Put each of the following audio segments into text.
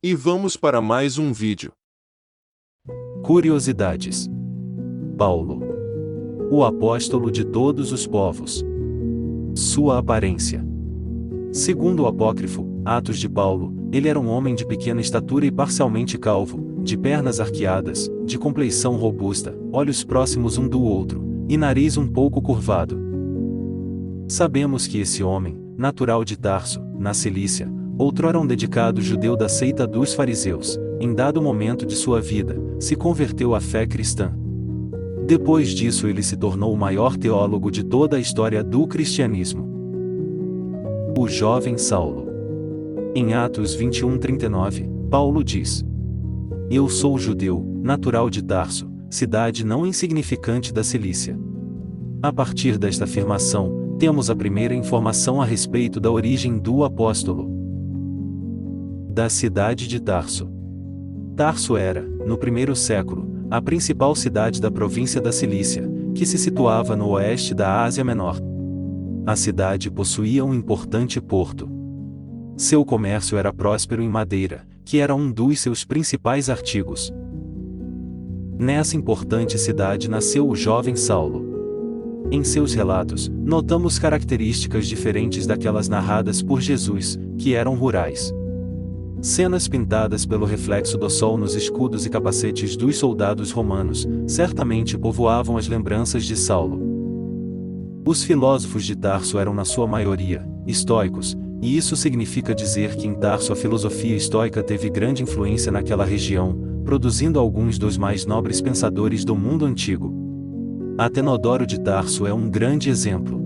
E vamos para mais um vídeo. Curiosidades. Paulo, o apóstolo de todos os povos. Sua aparência. Segundo o apócrifo, Atos de Paulo, ele era um homem de pequena estatura e parcialmente calvo, de pernas arqueadas, de compleição robusta, olhos próximos um do outro, e nariz um pouco curvado. Sabemos que esse homem, natural de Tarso, na Cilícia, outrora um dedicado judeu da seita dos fariseus, em dado momento de sua vida, se converteu à fé cristã. Depois disso ele se tornou o maior teólogo de toda a história do cristianismo. O jovem Saulo. Em Atos 21:39, Paulo diz: Eu sou judeu, natural de Tarso, cidade não insignificante da Cilícia. A partir desta afirmação, temos a primeira informação a respeito da origem do apóstolo. Da cidade de Tarso. Tarso era, no primeiro século, a principal cidade da província da Cilícia, que se situava no oeste da Ásia Menor. A cidade possuía um importante porto. Seu comércio era próspero em madeira, que era um dos seus principais artigos. Nessa importante cidade nasceu o jovem Saulo. Em seus relatos, notamos características diferentes daquelas narradas por Jesus, que eram rurais. Cenas pintadas pelo reflexo do sol nos escudos e capacetes dos soldados romanos, certamente povoavam as lembranças de Saulo. Os filósofos de Tarso eram na sua maioria, estoicos, e isso significa dizer que em Tarso a filosofia estoica teve grande influência naquela região, produzindo alguns dos mais nobres pensadores do mundo antigo. Atenodoro de Tarso é um grande exemplo.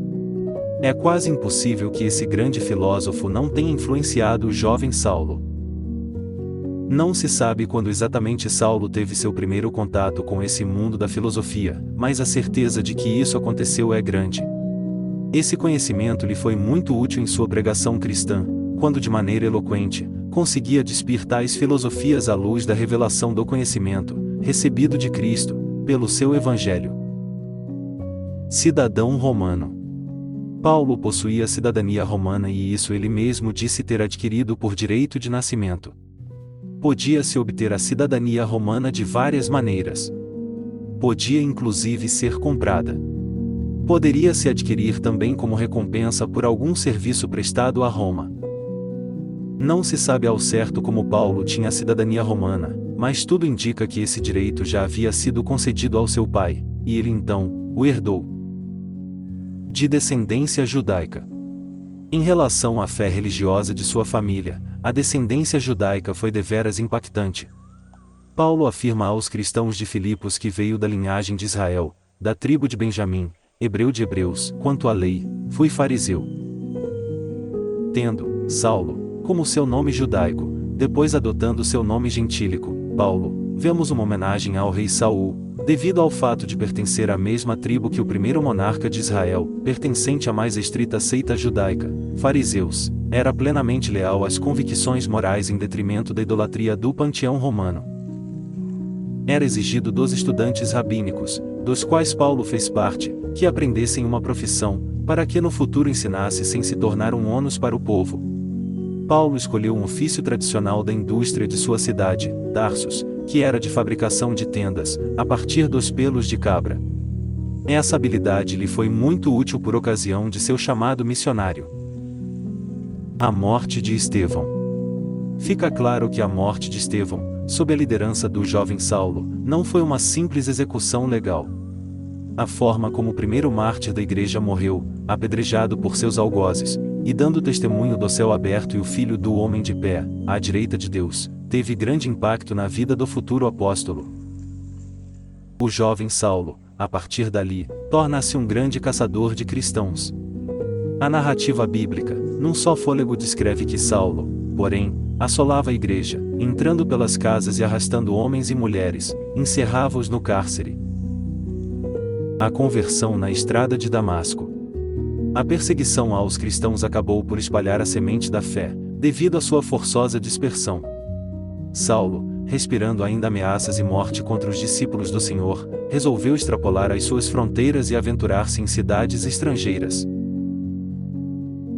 É quase impossível que esse grande filósofo não tenha influenciado o jovem Saulo. Não se sabe quando exatamente Saulo teve seu primeiro contato com esse mundo da filosofia, mas a certeza de que isso aconteceu é grande. Esse conhecimento lhe foi muito útil em sua pregação cristã, quando de maneira eloquente, conseguia despir tais filosofias à luz da revelação do conhecimento, recebido de Cristo, pelo seu Evangelho. Cidadão romano. Paulo possuía cidadania romana e isso ele mesmo disse ter adquirido por direito de nascimento. Podia-se obter a cidadania romana de várias maneiras. Podia inclusive ser comprada. Poderia se adquirir também como recompensa por algum serviço prestado a Roma. Não se sabe ao certo como Paulo tinha a cidadania romana, mas tudo indica que esse direito já havia sido concedido ao seu pai, e ele então o herdou. De descendência judaica. Em relação à fé religiosa de sua família, a descendência judaica foi deveras impactante. Paulo afirma aos cristãos de Filipos que veio da linhagem de Israel, da tribo de Benjamim, hebreu de hebreus, quanto à lei, fui fariseu. Tendo Saulo como seu nome judaico, depois adotando seu nome gentílico, Paulo, vemos uma homenagem ao rei Saul, devido ao fato de pertencer à mesma tribo que o primeiro monarca de Israel, pertencente à mais estrita seita judaica, fariseus, era plenamente leal às convicções morais em detrimento da idolatria do panteão romano. Era exigido dos estudantes rabínicos, dos quais Paulo fez parte, que aprendessem uma profissão, para que no futuro ensinasse sem se tornar um ônus para o povo. Paulo escolheu um ofício tradicional da indústria de sua cidade, Tarsus, que era de fabricação de tendas, a partir dos pelos de cabra. Essa habilidade lhe foi muito útil por ocasião de seu chamado missionário. A morte de Estevão. Fica claro que a morte de Estevão, sob a liderança do jovem Saulo, não foi uma simples execução legal. A forma como o primeiro mártir da igreja morreu, apedrejado por seus algozes, e dando testemunho do céu aberto e o Filho do Homem de pé, à direita de Deus, teve grande impacto na vida do futuro apóstolo. O jovem Saulo, a partir dali, torna-se um grande caçador de cristãos. A narrativa bíblica, num só fôlego descreve que Saulo, porém, assolava a igreja, entrando pelas casas e arrastando homens e mulheres, encerrava-os no cárcere. A conversão na estrada de Damasco. A perseguição aos cristãos acabou por espalhar a semente da fé, devido à sua forçosa dispersão. Saulo, respirando ainda ameaças e morte contra os discípulos do Senhor, resolveu extrapolar as suas fronteiras e aventurar-se em cidades estrangeiras.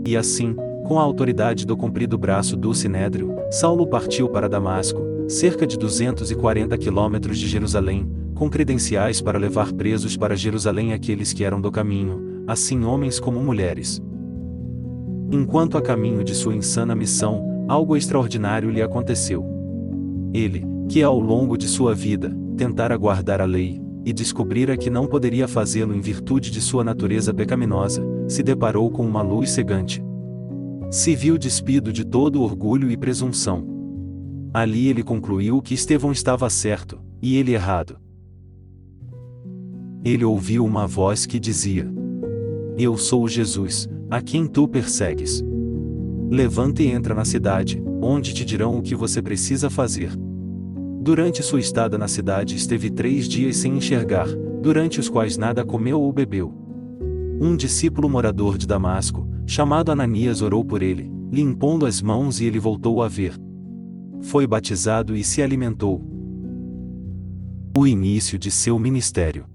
E assim, Com a autoridade do comprido braço do Sinédrio, Saulo partiu para Damasco, cerca de 240 quilômetros de Jerusalém, com credenciais para levar presos para Jerusalém aqueles que eram do caminho, assim homens como mulheres. Enquanto a caminho de sua insana missão, algo extraordinário lhe aconteceu. Ele, que ao longo de sua vida, tentara guardar a lei, e descobrira que não poderia fazê-lo em virtude de sua natureza pecaminosa, se deparou com uma luz cegante. Se viu despido de todo orgulho e presunção. Ali ele concluiu que Estevão estava certo, e ele errado. Ele ouviu uma voz que dizia: Eu sou Jesus, a quem tu persegues. Levanta e entra na cidade, onde te dirão o que você precisa fazer. Durante sua estada na cidade esteve 3 dias sem enxergar, durante os quais nada comeu ou bebeu. Um discípulo morador de Damasco, chamado Ananias, orou por ele, lhe impondo as mãos, e ele voltou a ver. Foi batizado e se alimentou. O início de seu ministério.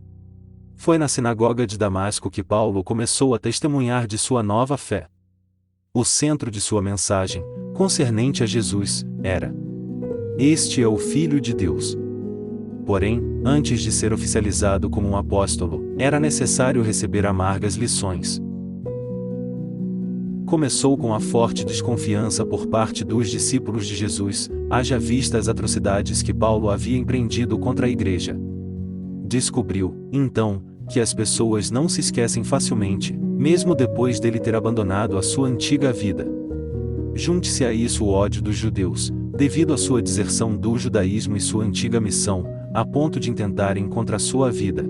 Foi na sinagoga de Damasco que Paulo começou a testemunhar de sua nova fé. O centro de sua mensagem, concernente a Jesus, era: Este é o Filho de Deus. Porém, antes de ser oficializado como um apóstolo, era necessário receber amargas lições. Começou com a forte desconfiança por parte dos discípulos de Jesus, haja vista as atrocidades que Paulo havia empreendido contra a igreja. Descobriu, então, que as pessoas não se esquecem facilmente, mesmo depois dele ter abandonado a sua antiga vida. Junte-se a isso o ódio dos judeus, devido à sua deserção do judaísmo e sua antiga missão, a ponto de intentarem contra a sua vida.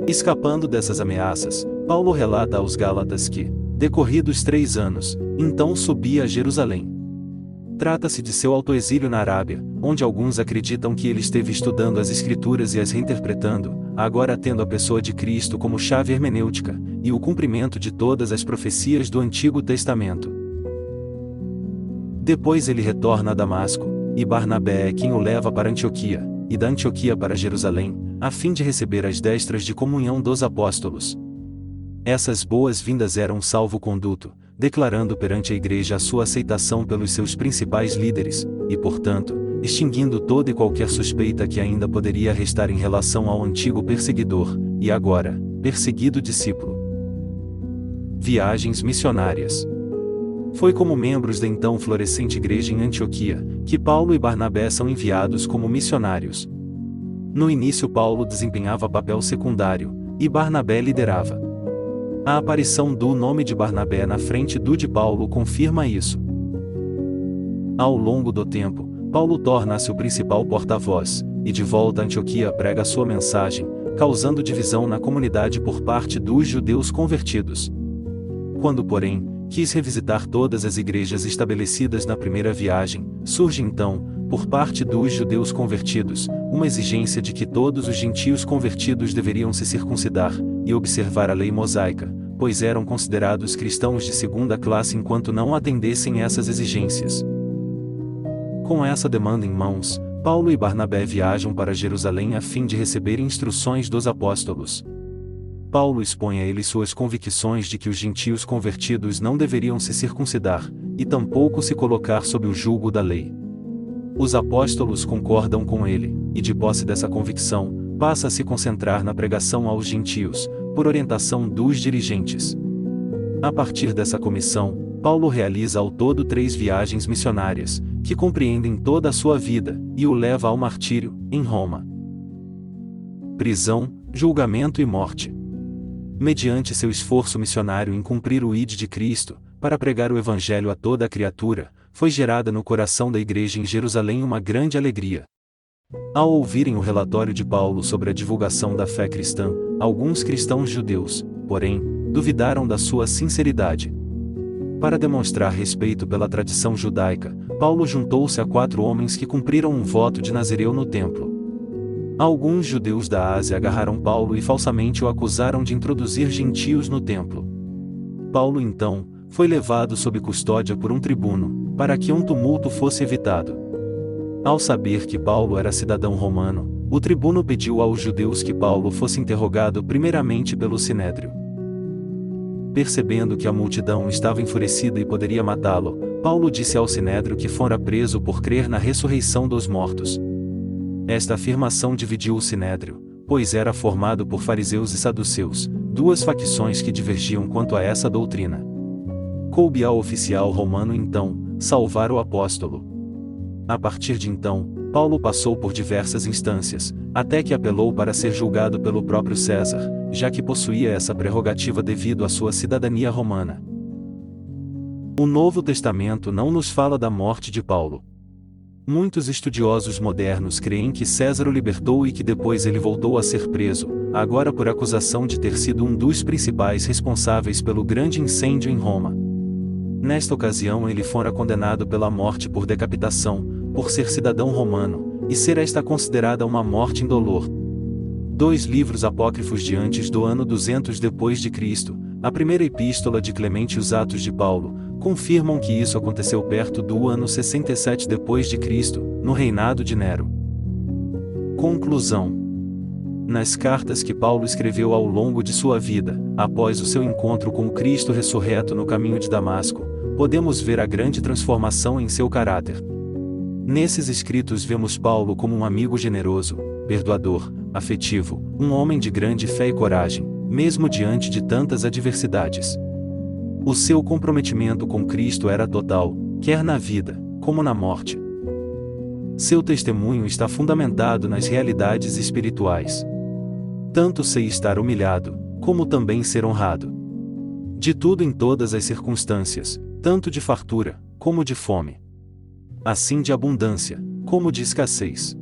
Escapando dessas ameaças, Paulo relata aos Gálatas que, decorridos 3 anos, então subia a Jerusalém. Trata-se de seu autoexílio na Arábia, onde alguns acreditam que ele esteve estudando as Escrituras e as reinterpretando, agora tendo a pessoa de Cristo como chave hermenêutica, e o cumprimento de todas as profecias do Antigo Testamento. Depois ele retorna a Damasco, e Barnabé é quem o leva para Antioquia, e da Antioquia para Jerusalém, a fim de receber as destras de comunhão dos apóstolos. Essas boas-vindas eram um salvo-conduto, declarando perante a igreja a sua aceitação pelos seus principais líderes, e portanto, extinguindo toda e qualquer suspeita que ainda poderia restar em relação ao antigo perseguidor, e agora, perseguido discípulo. Viagens missionárias. Foi como membros da então florescente igreja em Antioquia, que Paulo e Barnabé são enviados como missionários. No início Paulo desempenhava papel secundário, e Barnabé liderava. A aparição do nome de Barnabé na frente do de Paulo confirma isso. Ao longo do tempo, Paulo torna-se o principal porta-voz, e de volta a Antioquia prega sua mensagem, causando divisão na comunidade por parte dos judeus convertidos. Quando, porém, quis revisitar todas as igrejas estabelecidas na primeira viagem, surge então, por parte dos judeus convertidos, uma exigência de que todos os gentios convertidos deveriam se circuncidar e observar a lei mosaica, pois eram considerados cristãos de segunda classe enquanto não atendessem essas exigências. Com essa demanda em mãos, Paulo e Barnabé viajam para Jerusalém a fim de receber instruções dos apóstolos. Paulo expõe a eles suas convicções de que os gentios convertidos não deveriam se circuncidar, e tampouco se colocar sob o jugo da lei. Os apóstolos concordam com ele, e de posse dessa convicção, passa a se concentrar na pregação aos gentios, por orientação dos dirigentes. A partir dessa comissão, Paulo realiza ao todo 3 viagens missionárias, que compreendem toda a sua vida, e o leva ao martírio, em Roma. Prisão, julgamento e morte. Mediante seu esforço missionário em cumprir o ID de Cristo, para pregar o Evangelho a toda a criatura, foi gerada no coração da igreja em Jerusalém uma grande alegria. Ao ouvirem o relatório de Paulo sobre a divulgação da fé cristã, alguns cristãos judeus, porém, duvidaram da sua sinceridade. Para demonstrar respeito pela tradição judaica, Paulo juntou-se a 4 homens que cumpriram um voto de Nazireu no templo. Alguns judeus da Ásia agarraram Paulo e falsamente o acusaram de introduzir gentios no templo. Paulo então, foi levado sob custódia por um tribuno, para que um tumulto fosse evitado. Ao saber que Paulo era cidadão romano, o tribuno pediu aos judeus que Paulo fosse interrogado primeiramente pelo Sinédrio. percebendo que a multidão estava enfurecida e poderia matá-lo, Paulo disse ao Sinédrio que fora preso por crer na ressurreição dos mortos. Esta afirmação dividiu o Sinédrio, pois era formado por fariseus e saduceus, duas facções que divergiam quanto a essa doutrina. Coube ao oficial romano então salvar o apóstolo. A partir de então, Paulo passou por diversas instâncias, até que apelou para ser julgado pelo próprio César, já que possuía essa prerrogativa devido à sua cidadania romana. O Novo Testamento não nos fala da morte de Paulo. Muitos estudiosos modernos creem que César o libertou e que depois ele voltou a ser preso, agora por acusação de ter sido um dos principais responsáveis pelo grande incêndio em Roma. Nesta ocasião ele fora condenado pela morte por decapitação, por ser cidadão romano, e ser esta considerada uma morte indolor. 2 livros apócrifos de antes do ano 200 depois de Cristo, a primeira epístola de Clemente e os Atos de Paulo, confirmam que isso aconteceu perto do ano 67 depois de Cristo, no reinado de Nero. Conclusão. Nas cartas que Paulo escreveu ao longo de sua vida, após o seu encontro com o Cristo ressurreto no caminho de Damasco, podemos ver a grande transformação em seu caráter. Nesses escritos vemos Paulo como um amigo generoso, perdoador, afetivo, um homem de grande fé e coragem, mesmo diante de tantas adversidades. O seu comprometimento com Cristo era total, quer na vida, como na morte. Seu testemunho está fundamentado nas realidades espirituais. Tanto sei estar humilhado, como também ser honrado. De tudo em todas as circunstâncias, tanto de fartura, como de fome. Assim de abundância, como de escassez.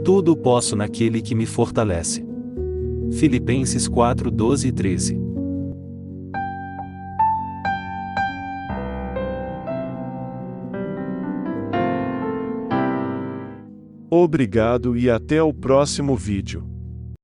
Tudo posso naquele que me fortalece. Filipenses 4, 12 e 13. Obrigado e até o próximo vídeo.